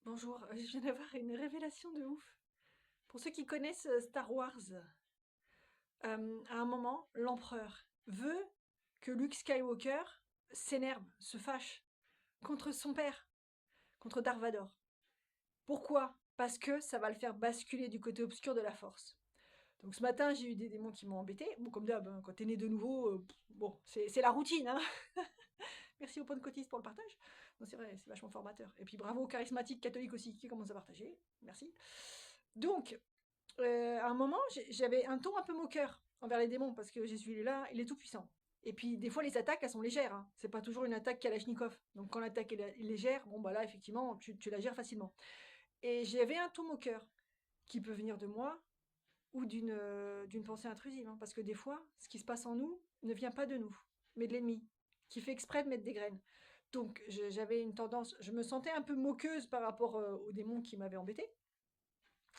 Bonjour, je viens d'avoir une révélation de ouf. Pour ceux qui connaissent Star Wars, à un moment, l'empereur veut que Luke Skywalker s'énerve, se fâche contre son père, contre Darth Vader. Pourquoi? Parce que ça va le faire basculer du côté obscur de la force. Donc ce matin, j'ai eu des démons qui m'ont embêté. Bon, comme d'hab, hein, quand t'es né de nouveau, bon, c'est la routine, hein. Merci au Pentecôtiste pour le partage. Non, c'est vrai, c'est vachement formateur. Et puis bravo aux charismatiques catholiques aussi qui commencent à partager. Merci. Donc, à un moment, j'avais un ton un peu moqueur envers les démons parce que Jésus il est là, il est tout puissant. Et puis des fois les attaques elles sont légères, hein. C'est pas toujours une attaque Kalachnikov. Donc quand l'attaque est légère, bon bah là effectivement tu la gères facilement. Et j'avais un ton moqueur qui peut venir de moi ou d'une pensée intrusive, hein, parce que des fois ce qui se passe en nous ne vient pas de nous, mais de l'ennemi qui fait exprès de mettre des graines. Donc j'avais une tendance, je me sentais un peu moqueuse par rapport aux démons qui m'avaient embêté.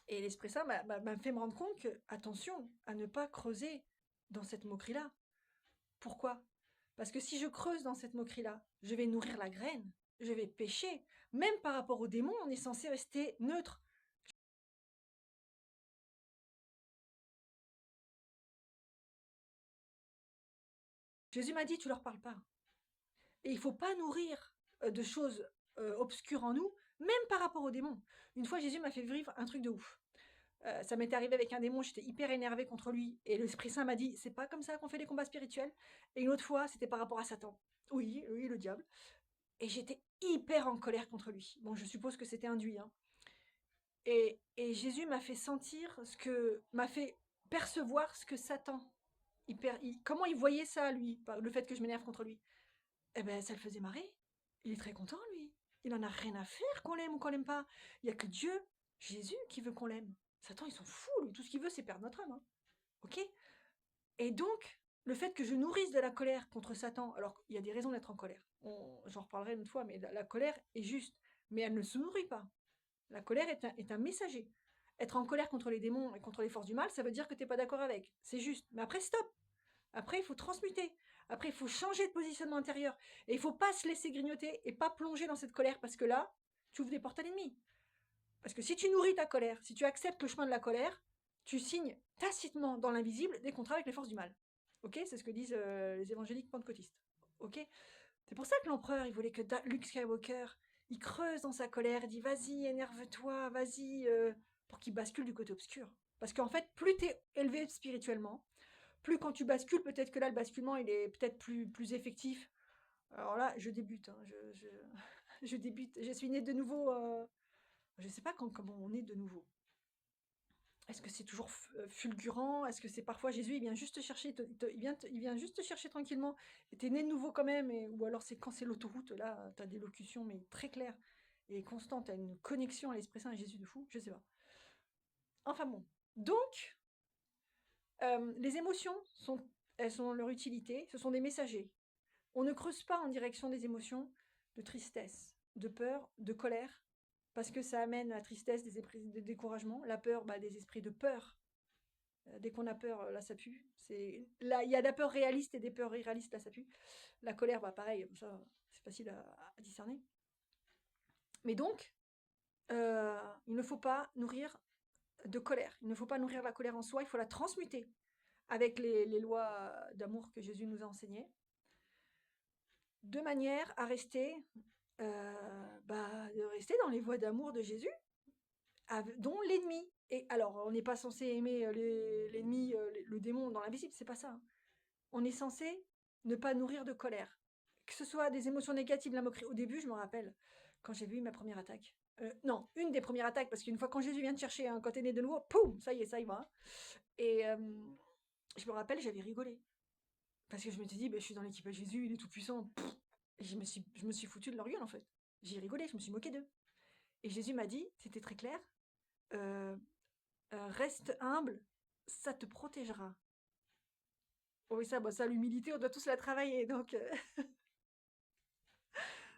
Et l'Esprit Saint m'a fait me rendre compte que, attention, à ne pas creuser dans cette moquerie-là. Pourquoi? Parce que si je creuse dans cette moquerie-là, je vais nourrir la graine, je vais pécher. Même par rapport aux démons, on est censé rester neutre. Jésus m'a dit, tu leur parles pas. Et il faut pas nourrir de choses obscures en nous, même par rapport aux démons. Une fois, Jésus m'a fait vivre un truc de ouf. Ça m'était arrivé avec un démon, j'étais hyper énervée contre lui. Et l'Esprit Saint m'a dit, c'est pas comme ça qu'on fait les combats spirituels. Et une autre fois, c'était par rapport à Satan. Oui, oui, le diable. Et j'étais hyper en colère contre lui. Bon, je suppose que c'était induit, hein. Et Jésus m'a fait sentir m'a fait percevoir ce que Satan, comment il voyait ça, lui, le fait que je m'énerve contre lui. Eh ben, ça le faisait marrer. Il est très content, lui. Il en a rien à faire qu'on l'aime ou qu'on l'aime pas. Il y a que Dieu, Jésus, qui veut qu'on l'aime. Satan, ils sont fous, lui. Tout ce qu'il veut, c'est perdre notre âme, hein. Ok? Et donc, le fait que je nourrisse de la colère contre Satan, alors il y a des raisons d'être en colère. J'en reparlerai une autre fois, mais la colère est juste. Mais elle ne se nourrit pas. La colère est un messager. Être en colère contre les démons et contre les forces du mal, ça veut dire que tu n'es pas d'accord avec. C'est juste. Mais après, stop. Après, il faut transmuter. Après, il faut changer de positionnement intérieur. Et il ne faut pas se laisser grignoter et pas plonger dans cette colère parce que là, tu ouvres des portes à l'ennemi. Parce que si tu nourris ta colère, si tu acceptes le chemin de la colère, tu signes tacitement dans l'invisible des contrats avec les forces du mal. Ok? C'est ce que disent les évangéliques pentecôtistes. Ok? C'est pour ça que l'empereur, il voulait que Luke Skywalker, il creuse dans sa colère, il dit vas-y, énerve-toi, vas-y, pour qu'il bascule du côté obscur. Parce qu'en fait, plus tu es élevé spirituellement, plus quand tu bascules, peut-être que là, le basculement, il est peut-être plus effectif. Alors là, je débute, hein, je débute. Je suis née de nouveau. Je ne sais pas comment on est de nouveau. Est-ce que c'est toujours fulgurant? Est-ce que c'est parfois Jésus, il vient juste te chercher, il vient juste te chercher tranquillement, et t'es né de nouveau quand même, ou alors c'est quand c'est l'autoroute, là, t'as des locutions, mais très claires et constantes, t'as une connexion à l'Esprit Saint et Jésus de fou, je sais pas. Enfin bon. Donc, les émotions, elles ont leur utilité, ce sont des messagers. On ne creuse pas en direction des émotions de tristesse, de peur, de colère, parce que ça amène la tristesse, des esprits de découragement, la peur, des esprits de peur. Dès qu'on a peur, là ça pue. Là, il y a de la peur réaliste et des peurs irréalistes, là ça pue. La colère, pareil, ça c'est facile à discerner. Mais donc, il ne faut pas nourrir de colère. Il ne faut pas nourrir la colère en soi, il faut la transmuter avec les lois d'amour que Jésus nous a enseignées, de manière à rester dans les voies d'amour de Jésus, dont l'ennemi. Et alors, on n'est pas censé aimer l'ennemi, le démon dans l'invisible, c'est pas ça, hein. On est censé ne pas nourrir de colère. Que ce soit des émotions négatives, la moquerie. Au début, je me rappelle, quand j'ai vu ma première attaque. Non, une des premières attaques, parce qu'une fois quand Jésus vient te chercher, hein, quand t'es né de nouveau, poum, ça y est, ça y va, hein. Et je me rappelle, j'avais rigolé. Parce que je me suis dit, je suis dans l'équipe de Jésus, il est tout puissant. Et je me suis foutu de leur gueule, en fait. J'ai rigolé, je me suis moqué d'eux. Et Jésus m'a dit, c'était très clair, euh, reste humble, ça te protégera. Oh oui, ça, l'humilité, on doit tous la travailler, donc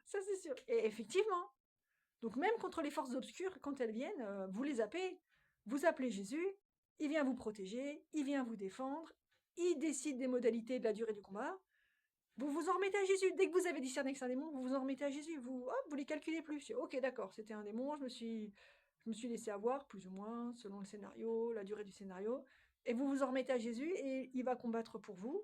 ça c'est sûr. Et effectivement, donc même contre les forces obscures, quand elles viennent, vous appelez Jésus, il vient vous protéger, il vient vous défendre, il décide des modalités de la durée du combat, Vous vous en remettez à Jésus. Dès que vous avez discerné que c'est un démon, vous vous en remettez à Jésus. Vous, hop, vous les calculez plus. Ok, d'accord, c'était un démon, je me suis laissé avoir, plus ou moins, selon le scénario, la durée du scénario. Et vous vous en remettez à Jésus et il va combattre pour vous.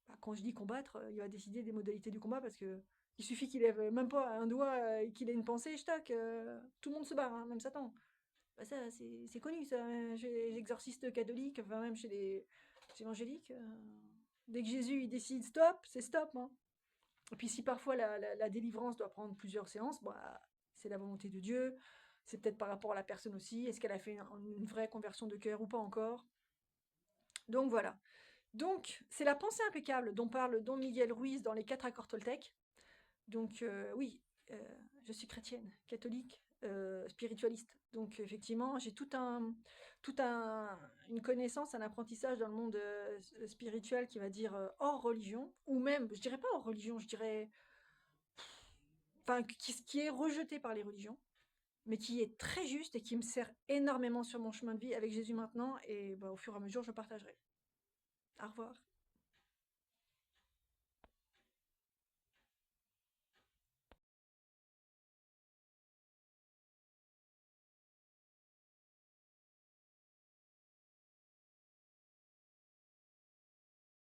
Bah, quand je dis combattre, il va décider des modalités du combat parce que il suffit qu'il lève même pas un doigt et qu'il ait une pensée, je tac, tout le monde se barre, hein, même Satan. Bah, ça, c'est connu, ça, hein, chez les exorcistes catholiques, enfin même chez les évangéliques. Dès que Jésus il décide stop, c'est stop, hein. Et puis si parfois la délivrance doit prendre plusieurs séances, bah, c'est la volonté de Dieu. C'est peut-être par rapport à la personne aussi. Est-ce qu'elle a fait une vraie conversion de cœur ou pas encore? Donc voilà. Donc, c'est la pensée impeccable dont parle Don Miguel Ruiz dans les 4 accords Toltec. Donc, oui, euh, je suis chrétienne, catholique, spiritualiste. Donc, effectivement, j'ai une connaissance, un apprentissage dans le monde spirituel qui va dire hors religion, ou même, je dirais pas hors religion, je dirais, enfin, qui est rejeté par les religions, mais qui est très juste et qui me sert énormément sur mon chemin de vie avec Jésus maintenant. Et bah, au fur et à mesure, je partagerai. Au revoir.